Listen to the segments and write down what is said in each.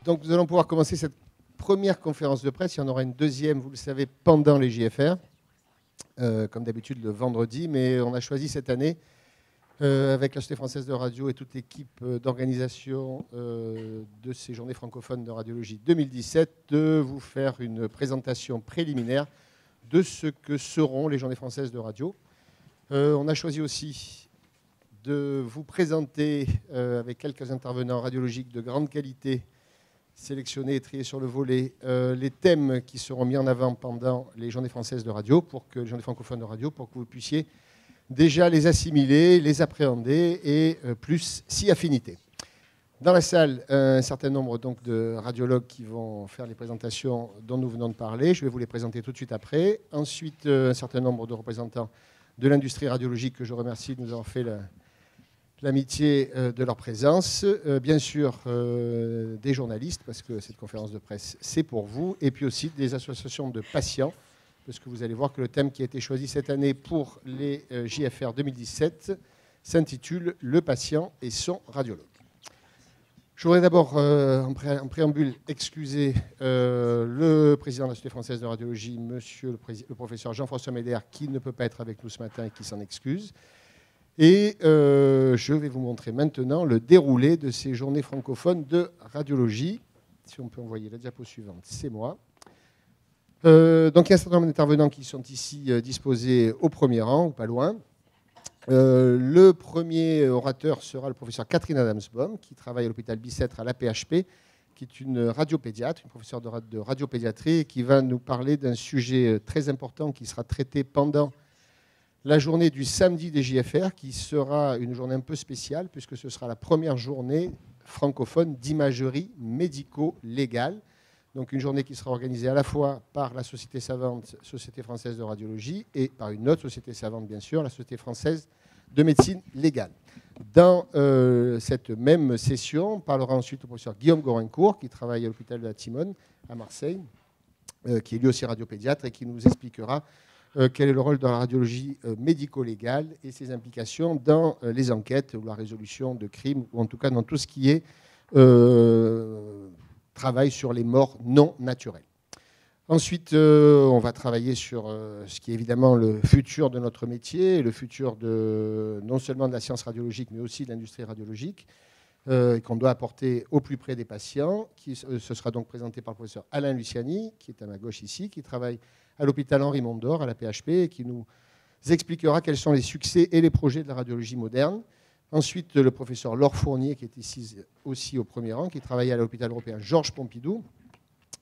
Donc nous allons pouvoir commencer cette première conférence de presse. Il y en aura une deuxième, vous le savez, pendant les JFR, comme d'habitude le vendredi. Mais on a choisi cette année, avec la Société française de radio et toute l'équipe d'organisation de ces journées francophones de radiologie 2017, de vous faire une présentation préliminaire de ce que seront les journées françaises de radio. On a choisi aussi de vous présenter, avec quelques intervenants radiologiques de grande qualité, sélectionnés et triés sur le volet, les thèmes qui seront mis en avant pendant les journées françaises de radio, les journées francophones de radio, pour que vous puissiez déjà les assimiler, les appréhender et plus s'y affiniter. Dans la salle, un certain nombre donc, de radiologues qui vont faire les présentations dont nous venons de parler. Je vais vous les présenter tout de suite après. Ensuite, un certain nombre de représentants de l'industrie radiologique que je remercie de nous avoir fait l'amitié de leur présence. Bien sûr, des journalistes, parce que cette conférence de presse, c'est pour vous. Et puis aussi des associations de patients, parce que vous allez voir que le thème qui a été choisi cette année pour les JFR 2017 s'intitule « Le patient et son radiologue ». Je voudrais d'abord, en préambule, excuser le président de la Société française de radiologie, monsieur le professeur Jean-François Médère, qui ne peut pas être avec nous ce matin et qui s'en excuse. Et je vais vous montrer maintenant le déroulé de ces journées francophones de radiologie. Si on peut envoyer la diapo suivante, c'est moi. Donc il y a un certain nombre d'intervenants qui sont ici disposés au premier rang, ou pas loin. Le premier orateur sera le professeur Catherine Adamsbaum, qui travaille à l'hôpital Bicêtre à l'AP-HP, qui est une radiopédiatre, une professeure de radiopédiatrie, et qui va nous parler d'un sujet très important qui sera traité pendant la journée du samedi des JFR, qui sera une journée un peu spéciale, puisque ce sera la première journée francophone d'imagerie médico-légale. Donc une journée qui sera organisée à la fois par la Société savante, Société française de radiologie, et par une autre société savante, bien sûr, la Société française de médecine légale. Dans cette même session, on parlera ensuite au professeur Guillaume Gorincourt, qui travaille à l'hôpital de la Timone, à Marseille, qui est lui aussi radiopédiatre, et qui nous expliquera quel est le rôle de la radiologie médico-légale et ses implications dans les enquêtes ou la résolution de crimes, ou en tout cas dans tout ce qui est travail sur les morts non naturelles. Ensuite, on va travailler sur ce qui est évidemment le futur de notre métier, le futur non seulement de la science radiologique, mais aussi de l'industrie radiologique, qu'on doit apporter au plus près des patients. Ce sera donc présenté par le professeur Alain Luciani, qui est à ma gauche ici, qui travaille à l'hôpital Henri Mondor, à la PHP, et qui nous expliquera quels sont les succès et les projets de la radiologie moderne. Ensuite, le professeur Laure Fournier, qui est ici aussi au premier rang, qui travaille à l'hôpital européen Georges Pompidou,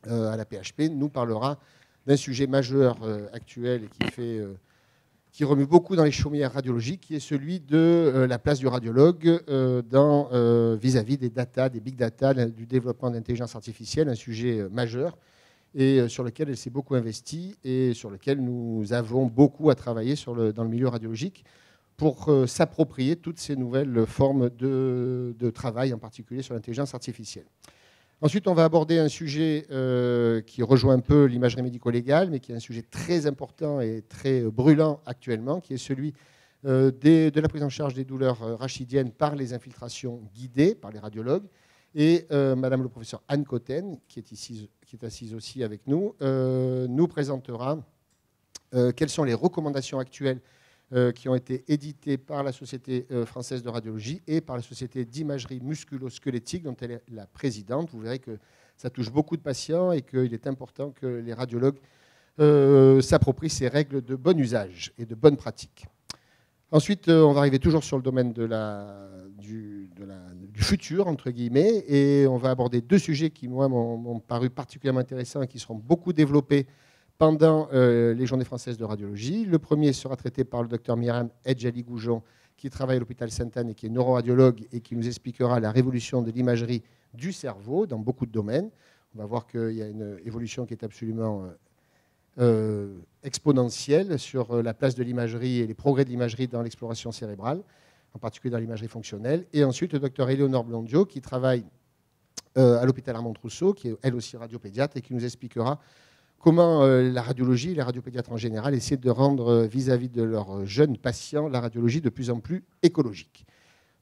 à la PHP, nous parlera d'un sujet majeur actuel et qui remue beaucoup dans les chaumières radiologiques, qui est celui de la place du radiologue vis-à-vis des data, des big data, du développement de l'intelligence artificielle, un sujet majeur, et sur lequel elle s'est beaucoup investie et sur lequel nous avons beaucoup à travailler dans le milieu radiologique pour s'approprier toutes ces nouvelles formes de travail, en particulier sur l'intelligence artificielle. Ensuite, on va aborder un sujet qui rejoint un peu l'imagerie médico-légale, mais qui est un sujet très important et très brûlant actuellement, qui est celui de la prise en charge des douleurs rachidiennes par les infiltrations guidées par les radiologues. Et Madame le professeur Anne Cotten, qui est assise aussi avec nous, nous présentera quelles sont les recommandations actuelles qui ont été éditées par la Société française de radiologie et par la Société d'imagerie musculo-squelettique, dont elle est la présidente. Vous verrez que ça touche beaucoup de patients et qu'il est important que les radiologues s'approprient ces règles de bon usage et de bonne pratique. Ensuite, on va arriver toujours sur le domaine du futur, entre guillemets, et on va aborder deux sujets qui, moi, m'ont paru particulièrement intéressants et qui seront beaucoup développés pendant les journées françaises de radiologie. Le premier sera traité par le docteur Myriam Edjali-Goujon, qui travaille à l'hôpital Sainte-Anne et qui est neuroradiologue et qui nous expliquera la révolution de l'imagerie du cerveau dans beaucoup de domaines. On va voir qu'il y a une évolution qui est absolument exponentielle sur la place de l'imagerie et les progrès de l'imagerie dans l'exploration cérébrale, en particulier dans l'imagerie fonctionnelle. Et ensuite, le docteur Éléonore Blondio, qui travaille à l'hôpital Armand Trousseau, qui est elle aussi radiopédiatre, et qui nous expliquera comment la radiologie et les radiopédiatres en général essaient de rendre vis-à-vis de leurs jeunes patients la radiologie de plus en plus écologique.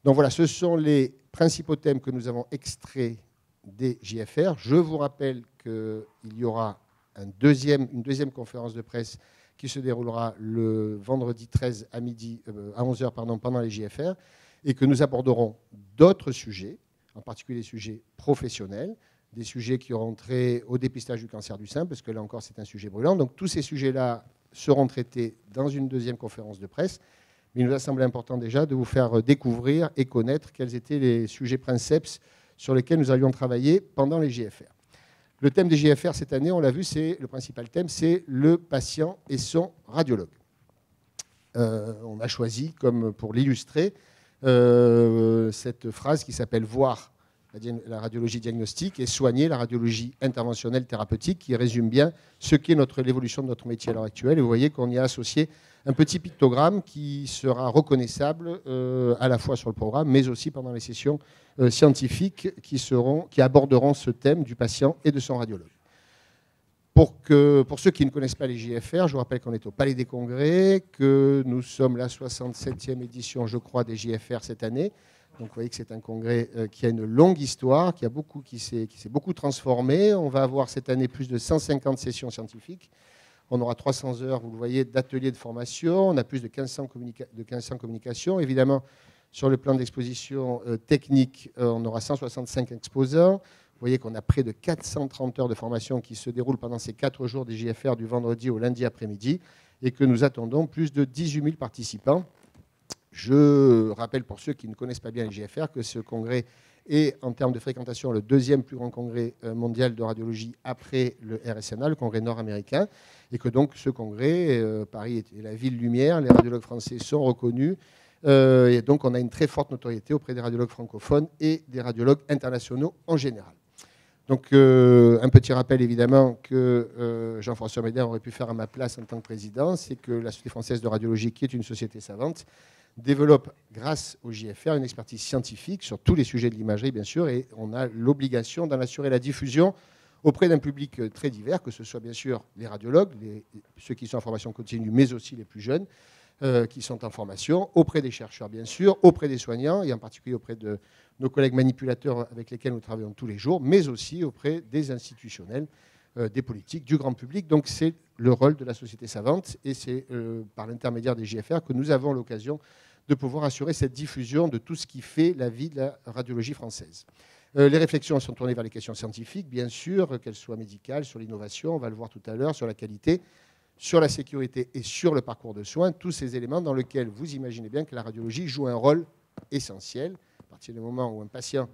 Donc voilà, ce sont les principaux thèmes que nous avons extraits des JFR. Je vous rappelle qu'il y aura une deuxième conférence de presse qui se déroulera le vendredi 13 à 11 h pendant les JFR, et que nous aborderons d'autres sujets, en particulier des sujets professionnels, des sujets qui auront trait au dépistage du cancer du sein, parce que là encore c'est un sujet brûlant. Donc tous ces sujets-là seront traités dans une deuxième conférence de presse. Mais il nous a semblé important déjà de vous faire découvrir et connaître quels étaient les sujets princeps sur lesquels nous allions travailler pendant les JFR. Le thème des JFR cette année, on l'a vu, le principal thème, c'est le patient et son radiologue. On a choisi, comme pour l'illustrer, cette phrase qui s'appelle « Voir la radiologie diagnostique et soigner la radiologie interventionnelle thérapeutique », qui résume bien ce qu'est l'évolution de notre métier à l'heure actuelle. Et vous voyez qu'on y a associé un petit pictogramme qui sera reconnaissable à la fois sur le programme, mais aussi pendant les sessions scientifiques qui aborderont ce thème du patient et de son radiologue. Pour ceux qui ne connaissent pas les JFR, je vous rappelle qu'on est au Palais des Congrès, que nous sommes la 67e édition, je crois, des JFR cette année. Donc vous voyez que c'est un congrès qui a une longue histoire, qui s'est beaucoup transformé. On va avoir cette année plus de 150 sessions scientifiques. On aura 300 heures, vous le voyez, d'ateliers de formation. On a plus de 1500 communications. Évidemment, sur le plan d'exposition technique, on aura 165 exposants. Vous voyez qu'on a près de 430 heures de formation qui se déroulent pendant ces 4 jours des JFR du vendredi au lundi après-midi et que nous attendons plus de 18 000 participants. Je rappelle pour ceux qui ne connaissent pas bien les JFR que ce congrès est, en termes de fréquentation, le deuxième plus grand congrès mondial de radiologie après le RSNA, le congrès nord-américain, et que donc ce congrès, Paris est la ville lumière, les radiologues français sont reconnus, et donc on a une très forte notoriété auprès des radiologues francophones et des radiologues internationaux en général. Donc un petit rappel évidemment que Jean-François Médard aurait pu faire à ma place en tant que président, c'est que la Société française de radiologie, qui est une société savante, développe, grâce au JFR, une expertise scientifique sur tous les sujets de l'imagerie, bien sûr, et on a l'obligation d'en assurer la diffusion auprès d'un public très divers, que ce soit bien sûr les radiologues, ceux qui sont en formation continue, mais aussi les plus jeunes qui sont en formation, auprès des chercheurs, bien sûr, auprès des soignants, et en particulier auprès de nos collègues manipulateurs avec lesquels nous travaillons tous les jours, mais aussi auprès des institutionnels, des politiques, du grand public. Donc c'est le rôle de la société savante, et c'est par l'intermédiaire des JFR que nous avons l'occasion de pouvoir assurer cette diffusion de tout ce qui fait la vie de la radiologie française. Les réflexions sont tournées vers les questions scientifiques, bien sûr, qu'elles soient médicales, sur l'innovation, on va le voir tout à l'heure, sur la qualité, sur la sécurité et sur le parcours de soins, tous ces éléments dans lesquels vous imaginez bien que la radiologie joue un rôle essentiel. À partir du moment où un patient,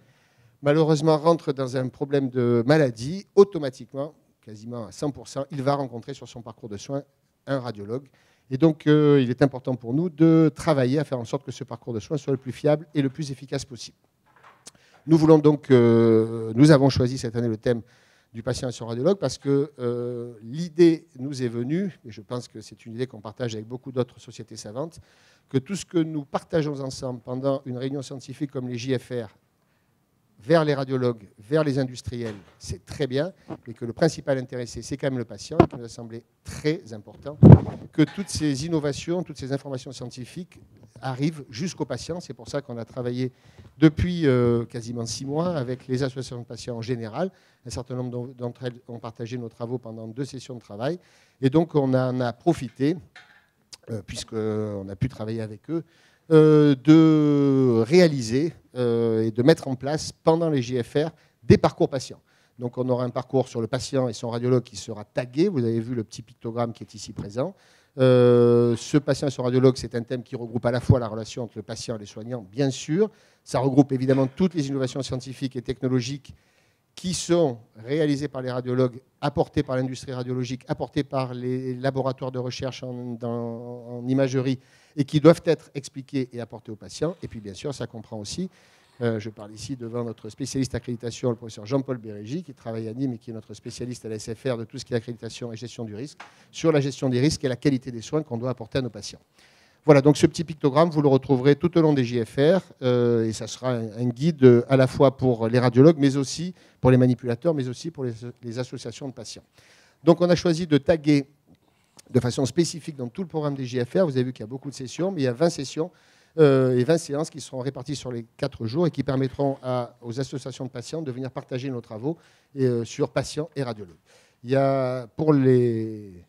malheureusement, rentre dans un problème de maladie, automatiquement, quasiment à 100%, il va rencontrer sur son parcours de soins un radiologue. Et donc, il est important pour nous de travailler à faire en sorte que ce parcours de soins soit le plus fiable et le plus efficace possible. Nous voulons donc, nous avons choisi cette année le thème du patient et son radiologue parce que l'idée nous est venue, et je pense que c'est une idée qu'on partage avec beaucoup d'autres sociétés savantes, que tout ce que nous partageons ensemble pendant une réunion scientifique comme les JFR, vers les radiologues, vers les industriels, c'est très bien, mais que le principal intéressé, c'est quand même le patient, et qu'il nous a semblé très important que toutes ces innovations, toutes ces informations scientifiques arrivent jusqu'au patient. C'est pour ça qu'on a travaillé depuis quasiment 6 mois avec les associations de patients en général. Un certain nombre d'entre elles ont partagé nos travaux pendant 2 sessions de travail. Et donc, on en a profité, puisqu'on a pu travailler avec eux, de réaliser et de mettre en place pendant les JFR des parcours patients. Donc on aura un parcours sur le patient et son radiologue qui sera tagué. Vous avez vu le petit pictogramme qui est ici présent. Ce patient et son radiologue, c'est un thème qui regroupe à la fois la relation entre le patient et les soignants, bien sûr. Ça regroupe évidemment toutes les innovations scientifiques et technologiques qui sont réalisées par les radiologues, apportées par l'industrie radiologique, apportées par les laboratoires de recherche en imagerie et qui doivent être expliquées et apportées aux patients. Et puis, bien sûr, ça comprend aussi, je parle ici devant notre spécialiste accréditation, le professeur Jean-Paul Bérégy, qui travaille à Nîmes et qui est notre spécialiste à la SFR de tout ce qui est accréditation et gestion du risque, sur la gestion des risques et la qualité des soins qu'on doit apporter à nos patients. Voilà, donc ce petit pictogramme, vous le retrouverez tout au long des JFR, et ça sera un guide à la fois pour les radiologues, mais aussi pour les manipulateurs, mais aussi pour les associations de patients. Donc on a choisi de taguer de façon spécifique dans tout le programme des JFR. Vous avez vu qu'il y a beaucoup de sessions, mais il y a 20 sessions et 20 séances qui seront réparties sur les 4 jours et qui permettront aux associations de patients de venir partager nos travaux sur patients et radiologues. Il y a pour les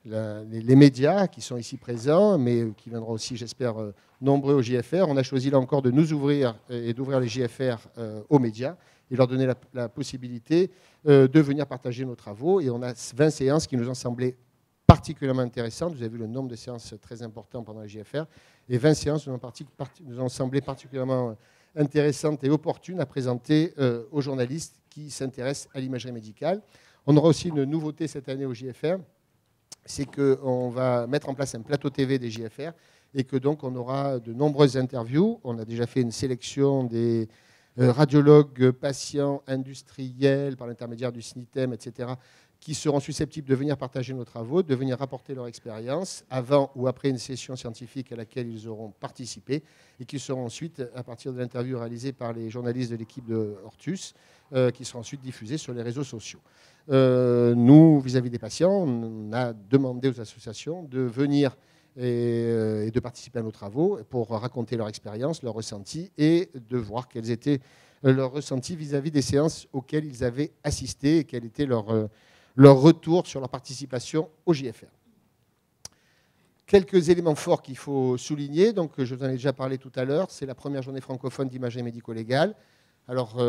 médias qui sont ici présents, mais qui viendront aussi, j'espère, nombreux au JFR. On a choisi là encore de nous ouvrir et d'ouvrir les JFR aux médias et leur donner la possibilité de venir partager nos travaux. Et on a 20 séances qui nous ont semblé particulièrement intéressantes. Vous avez vu le nombre de séances très important pendant les JFR. Et 20 séances nous ont semblé particulièrement intéressantes et opportunes à présenter aux journalistes qui s'intéressent à l'imagerie médicale. On aura aussi une nouveauté cette année au JFR, c'est qu'on va mettre en place un plateau TV des JFR et que donc on aura de nombreuses interviews. On a déjà fait une sélection des radiologues, patients, industriels, par l'intermédiaire du SNITEM, etc., qui seront susceptibles de venir partager nos travaux, de venir rapporter leur expérience avant ou après une session scientifique à laquelle ils auront participé et qui seront ensuite, à partir de l'interview réalisée par les journalistes de l'équipe de Hortus, qui seront ensuite diffusés sur les réseaux sociaux. Nous, vis-à-vis des patients, on a demandé aux associations de venir et de participer à nos travaux pour raconter leur expérience, leur ressenti et de voir quels étaient leurs ressentis vis-à-vis des séances auxquelles ils avaient assisté et quel était leur retour sur leur participation au JFR. Quelques éléments forts qu'il faut souligner, donc je vous en ai déjà parlé tout à l'heure, c'est la première journée francophone d'imagerie médico-légale. Alors,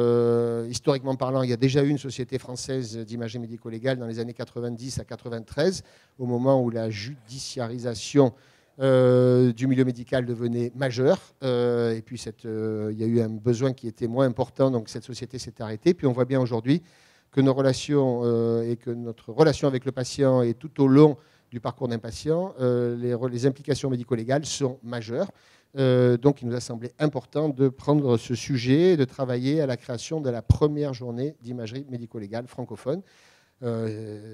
historiquement parlant, il y a déjà eu une société française d'imagerie médico-légale dans les années 90 à 93, au moment où la judiciarisation du milieu médical devenait majeure. Et puis, il y a eu un besoin qui était moins important, donc cette société s'est arrêtée. Puis on voit bien aujourd'hui que nos relations et que notre relation avec le patient est tout au long du parcours d'un patient, les implications médico-légales sont majeures. Donc il nous a semblé important de prendre ce sujet et de travailler à la création de la première journée d'imagerie médico-légale francophone.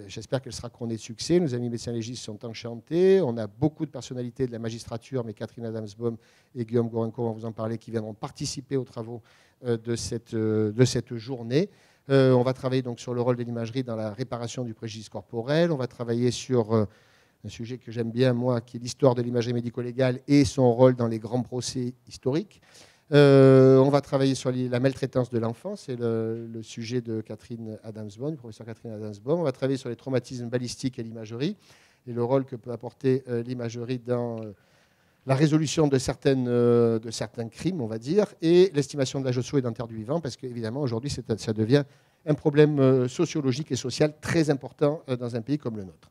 J'espère qu'elle sera couronnée de succès. Nos amis médecins légistes sont enchantés. On a beaucoup de personnalités de la magistrature, mais Catherine Adamsbaum et Guillaume Gorenco vont vous en parler, qui viendront participer aux travaux de cette journée. On va travailler donc sur le rôle de l'imagerie dans la réparation du préjudice corporel. On va travailler sur un sujet que j'aime bien, moi, qui est l'histoire de l'imagerie médico-légale et son rôle dans les grands procès historiques. On va travailler sur la maltraitance de l'enfant, c'est le sujet de Catherine Adamsbaum, du professeur Catherine Adamsbaum. On va travailler sur les traumatismes balistiques et l'imagerie et le rôle que peut apporter l'imagerie dans la résolution de certains crimes, on va dire, et l'estimation de l'âge osseux et dentaire du vivant, parce qu'évidemment, aujourd'hui, ça devient un problème sociologique et social très important dans un pays comme le nôtre.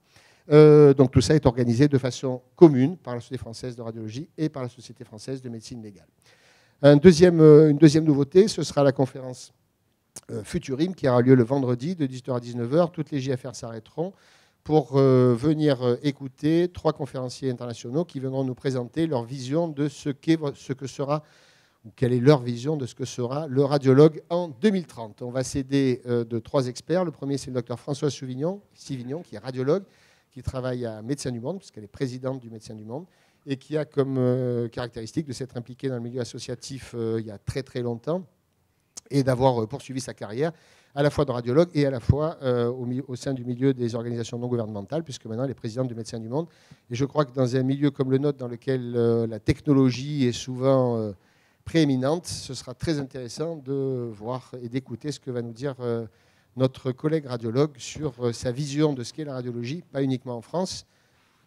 Donc tout ça est organisé de façon commune par la Société française de radiologie et par la Société française de médecine légale. Une deuxième nouveauté, ce sera la conférence Futurim qui aura lieu le vendredi de 18h à 19h. Toutes les JFR s'arrêteront pour venir écouter 3 conférenciers internationaux qui viendront nous présenter leur vision de ce que sera, ou quelle est leur vision de ce que sera le radiologue en 2030. On va s'aider de 3 experts. Le premier, c'est le docteur Françoise Sivignon, qui est radiologue, qui travaille à Médecins du Monde, puisqu'elle est présidente du Médecins du Monde, et qui a comme caractéristique de s'être impliquée dans le milieu associatif il y a très très longtemps, et d'avoir poursuivi sa carrière à la fois de radiologue et à la fois au sein du milieu des organisations non gouvernementales, puisque maintenant elle est présidente du Médecins du Monde. Et je crois que dans un milieu comme le nôtre, dans lequel la technologie est souvent prééminente, ce sera très intéressant de voir et d'écouter ce que va nous dire notre collègue radiologue sur sa vision de ce qu'est la radiologie, pas uniquement en France,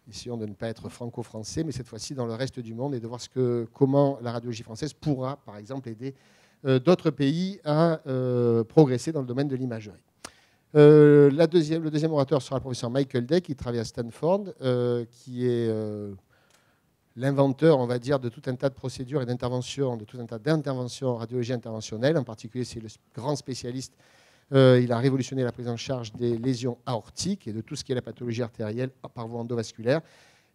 essayons de ne pas être franco-français, mais cette fois-ci dans le reste du monde, et de voir comment la radiologie française pourra, par exemple, aider d'autres pays à progresser dans le domaine de l'imagerie. Le deuxième orateur sera le professeur Michael Day, qui travaille à Stanford, qui est l'inventeur, on va dire, de tout un tas de procédures et d'interventions, de tout un tas d'interventions en radiologie interventionnelle. En particulier, c'est le grand spécialiste. Il a révolutionné la prise en charge des lésions aortiques et de tout ce qui est la pathologie artérielle par voie endovasculaire.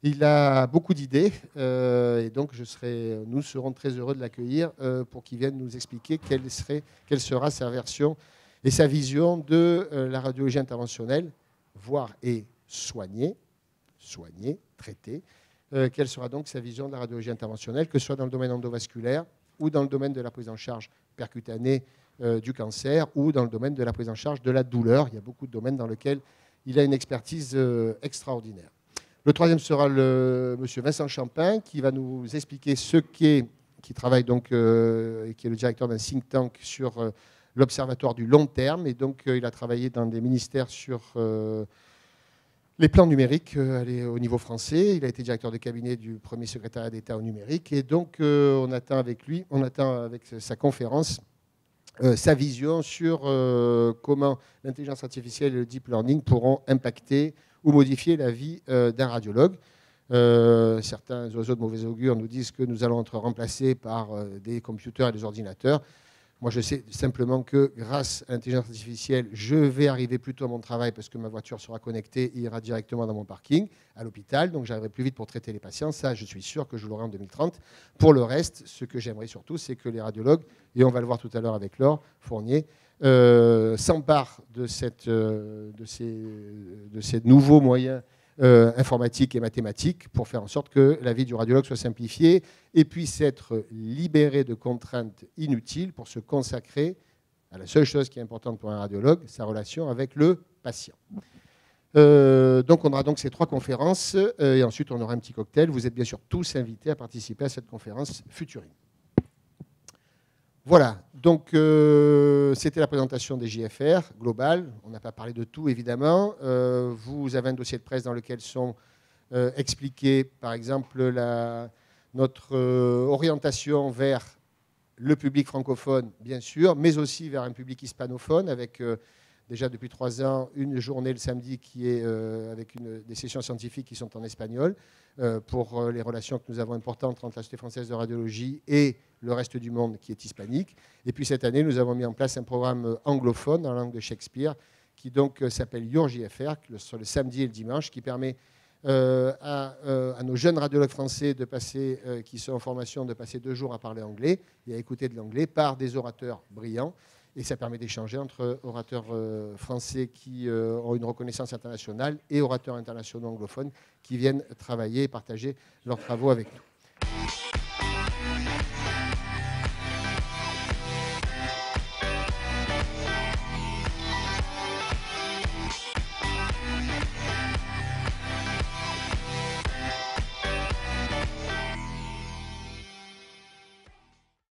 Il a beaucoup d'idées et donc nous serons très heureux de l'accueillir pour qu'il vienne nous expliquer quelle sera sa version et sa vision de la radiologie interventionnelle, voir et soigner, traiter. Quelle sera donc sa vision de la radiologie interventionnelle, que ce soit dans le domaine endovasculaire ou dans le domaine de la prise en charge percutanée du cancer ou dans le domaine de la prise en charge de la douleur. Il y a beaucoup de domaines dans lesquels il a une expertise extraordinaire. Le troisième sera monsieur Vincent Champin, qui va nous expliquer qui travaille donc, et qui est le directeur d'un think tank sur l'observatoire du long terme. Et donc, il a travaillé dans des ministères sur les plans numériques au niveau français. Il a été directeur de cabinet du premier secrétariat d'État au numérique. Et donc, on attend avec sa conférence, sa vision sur comment l'intelligence artificielle et le deep learning pourront impacter ou modifier la vie d'un radiologue. Certains oiseaux de mauvais augure nous disent que nous allons être remplacés par des computers et des ordinateurs. Moi, je sais simplement que grâce à l'intelligence artificielle, je vais arriver plus tôt à mon travail parce que ma voiture sera connectée et ira directement dans mon parking à l'hôpital. Donc, j'arriverai plus vite pour traiter les patients. Ça, je suis sûr que je l'aurai en 2030. Pour le reste, ce que j'aimerais surtout, c'est que les radiologues, et on va le voir tout à l'heure avec Laure Fournier, s'emparent de ces nouveaux moyens informatiques et mathématiques pour faire en sorte que la vie du radiologue soit simplifiée et puisse être libéré de contraintes inutiles pour se consacrer à la seule chose qui est importante pour un radiologue, sa relation avec le patient. Donc on aura donc ces 3 conférences et ensuite on aura un petit cocktail. Vous êtes bien sûr tous invités à participer à cette conférence Futuring. Voilà, donc c'était la présentation des JFR globale. On n'a pas parlé de tout, évidemment. Vous avez un dossier de presse dans lequel sont expliquées, par exemple, notre orientation vers le public francophone, bien sûr, mais aussi vers un public hispanophone, avec déjà depuis 3 ans une journée le samedi qui est avec des sessions scientifiques qui sont en espagnol pour les relations que nous avons importantes entre la Société française de radiologie et le reste du monde qui est hispanique. Et puis cette année, nous avons mis en place un programme anglophone en langue de Shakespeare qui donc s'appelle Your JFR, sur le samedi et le dimanche, qui permet à nos jeunes radiologues français qui sont en formation de passer 2 jours à parler anglais et à écouter de l'anglais par des orateurs brillants. Et ça permet d'échanger entre orateurs français qui ont une reconnaissance internationale et orateurs internationaux anglophones qui viennent travailler et partager leurs travaux avec nous.